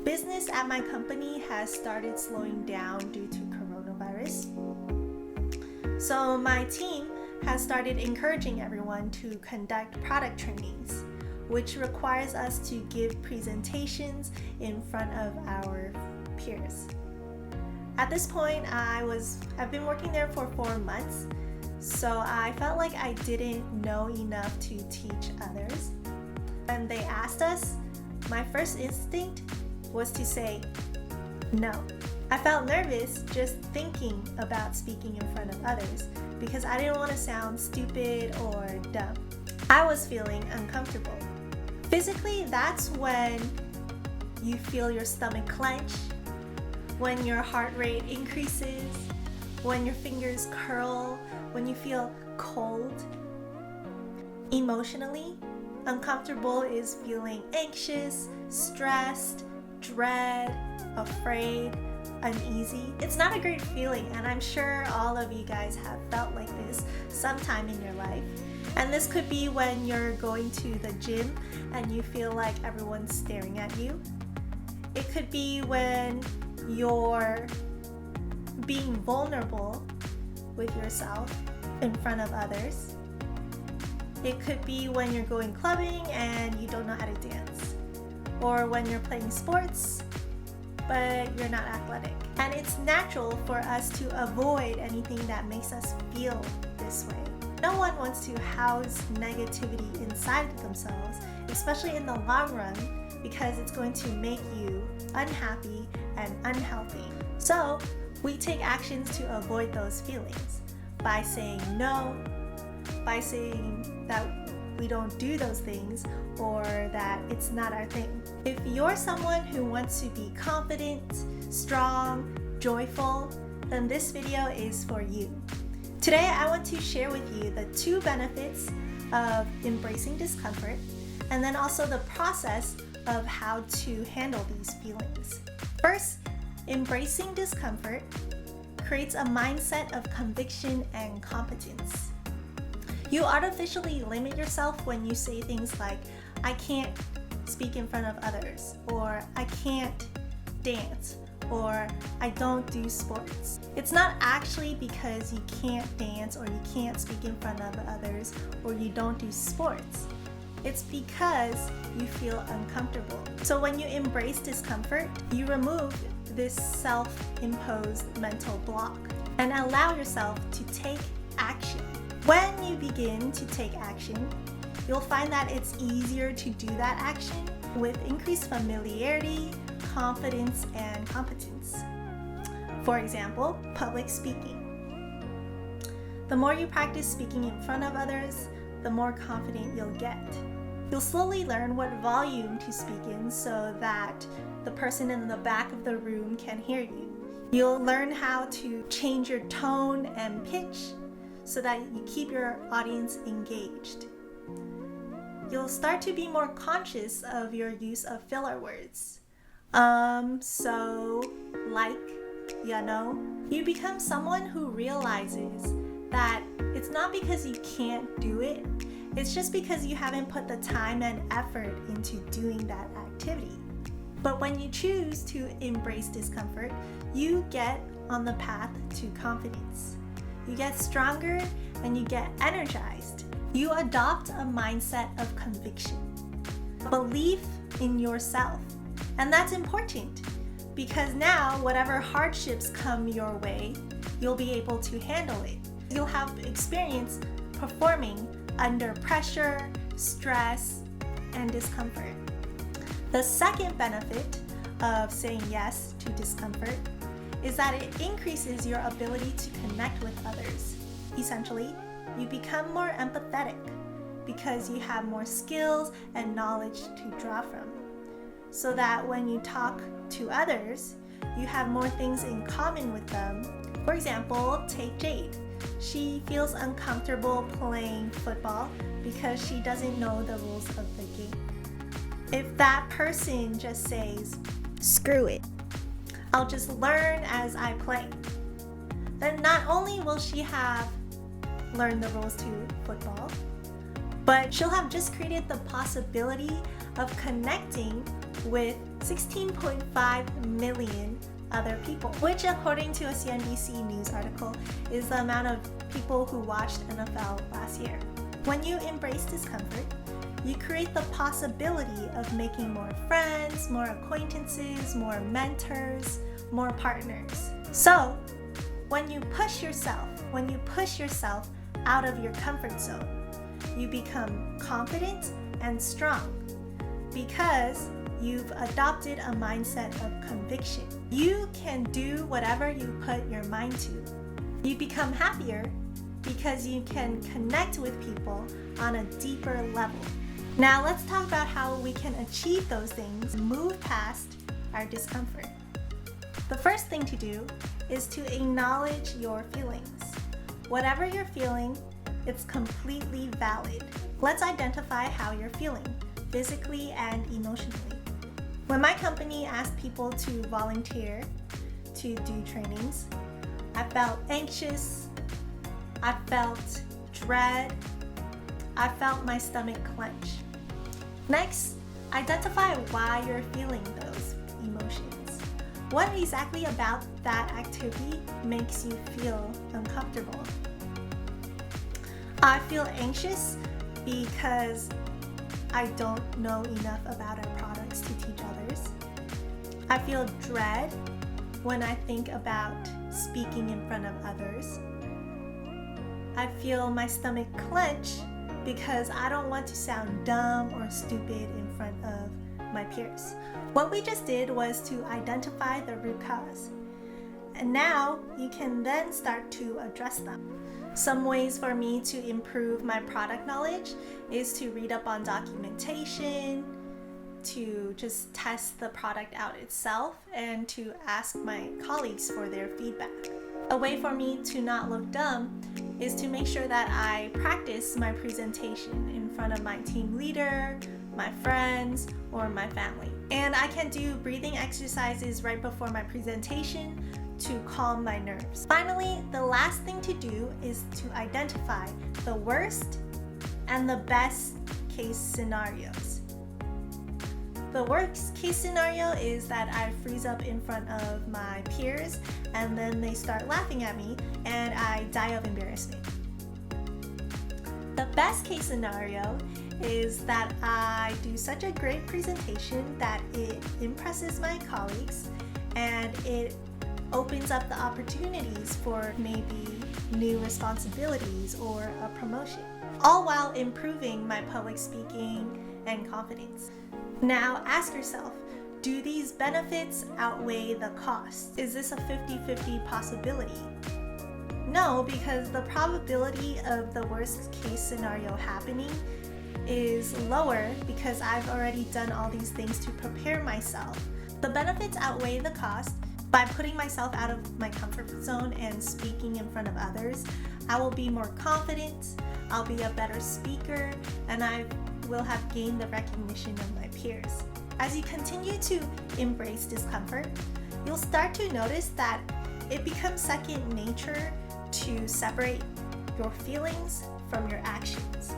Business at my company has started slowing down due to coronavirus. So my team has started encouraging everyone to conduct product trainings, which requires us to give presentations in front of our peers. At this point, I've been working there for 4 months, so I felt like I didn't know enough to teach others. When they asked us, my first instinct was to say no. I felt nervous just thinking about speaking in front of others because I didn't want to sound stupid or dumb. I was feeling uncomfortable. Physically, that's when you feel your stomach clench, when your heart rate increases, when your fingers curl, when you feel cold. Emotionally, uncomfortable is feeling anxious, stressed, dread, afraid, uneasy. It's not a great feeling, and I'm sure all of you guys have felt like this sometime in your life. And this could be when you're going to the gym and you feel like everyone's staring at you. It could be when you're being vulnerable with yourself in front of others. It could be when you're going clubbing and you don't know how to dance, or when you're playing sports but you're not athletic. And it's natural for us to avoid anything that makes us feel this way. No one wants to house negativity inside of themselves, especially in the long run, because it's going to make you unhappy and unhealthy. So we take actions to avoid those feelings by saying no, by saying that we don't do those things, or that it's not our thing. If you're someone who wants to be confident, strong, joyful, then this video is for you. Today, I want to share with you the 2 benefits of embracing discomfort, and then also the process of how to handle these feelings. First, embracing discomfort creates a mindset of conviction and competence. You artificially limit yourself when you say things like, I can't speak in front of others, or I can't dance, or I don't do sports. It's not actually because you can't dance or you can't speak in front of others or you don't do sports. It's because you feel uncomfortable. So when you embrace discomfort, you remove this self-imposed mental block and allow yourself to take action. When you begin to take action, you'll find that it's easier to do that action with increased familiarity, confidence, and competence. For example, public speaking. The more you practice speaking in front of others, the more confident you'll get. You'll slowly learn what volume to speak in so that the person in the back of the room can hear you. You'll learn how to change your tone and pitch so that you keep your audience engaged. You'll start to be more conscious of your use of filler words. So, like, you know. You become someone who realizes that it's not because you can't do it, it's just because you haven't put the time and effort into doing that activity. But when you choose to embrace discomfort, you get on the path to confidence. You get stronger and you get energized. You adopt a mindset of conviction, belief in yourself. And that's important because now whatever hardships come your way, you'll be able to handle it. You'll have experience performing under pressure, stress, and discomfort. The second benefit of saying yes to discomfort is that it increases your ability to connect with others. Essentially, you become more empathetic because you have more skills and knowledge to draw from. So that when you talk to others, you have more things in common with them. For example, take Jade. She feels uncomfortable playing football because she doesn't know the rules of the game. If that person just says, screw it, I'll just learn as I play, then not only will she have learned the rules to football, but she'll have just created the possibility of connecting with 16.5 million other people, which according to a CNBC News article is the amount of people who watched NFL last year. When you embrace discomfort, you create the possibility of making more friends, more acquaintances, more mentors, more partners. So, when you push yourself out of your comfort zone, you become confident and strong because you've adopted a mindset of conviction. You can do whatever you put your mind to. You become happier because you can connect with people on a deeper level. Now let's talk about how we can achieve those things and move past our discomfort. The first thing to do is to acknowledge your feelings. Whatever you're feeling, it's completely valid. Let's identify how you're feeling, physically and emotionally. When my company asked people to volunteer to do trainings, I felt anxious, I felt dread, I felt my stomach clench. Next, identify why you're feeling those emotions. What exactly about that activity makes you feel uncomfortable? I feel anxious because I don't know enough about our products to teach others. I feel dread when I think about speaking in front of others. I feel my stomach clench because I don't want to sound dumb or stupid in front of my peers. What we just did was to identify the root cause. And now you can then start to address them. Some ways for me to improve my product knowledge is to read up on documentation, to just test the product out itself, and to ask my colleagues for their feedback. A way for me to not look dumb is to make sure that I practice my presentation in front of my team leader, my friends, or my family. And I can do breathing exercises right before my presentation to calm my nerves. Finally, the last thing to do is to identify the worst and the best case scenarios. The worst case scenario is that I freeze up in front of my peers and then they start laughing at me and I die of embarrassment. The best case scenario is that I do such a great presentation that it impresses my colleagues and it opens up the opportunities for maybe new responsibilities or a promotion, all while improving my public speaking and confidence. Now ask yourself, do these benefits outweigh the cost? Is this a 50-50 possibility? No, because the probability of the worst case scenario happening is lower because I've already done all these things to prepare myself. The benefits outweigh the cost. By putting myself out of my comfort zone and speaking in front of others, I will be more confident, I'll be a better speaker, and I will have gained the recognition of my peers. As you continue to embrace discomfort, you'll start to notice that it becomes second nature to separate your feelings from your actions.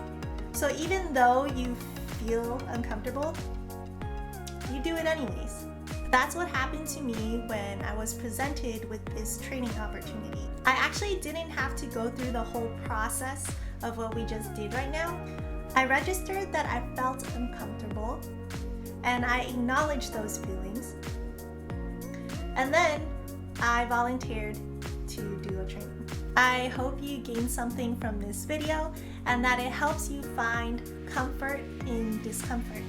So even though you feel uncomfortable, you do it anyways. That's what happened to me when I was presented with this training opportunity. I actually didn't have to go through the whole process of what we just did right now. I registered that I felt uncomfortable and I acknowledged those feelings. And then I volunteered to do a training. I hope you gained something from this video and that it helps you find comfort in discomfort.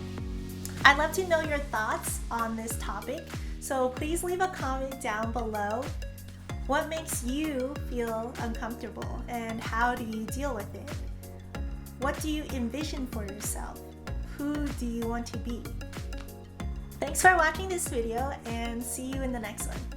I'd love to know your thoughts on this topic, so please leave a comment down below. What makes you feel uncomfortable and how do you deal with it? What do you envision for yourself? Who do you want to be? Thanks for watching this video and see you in the next one.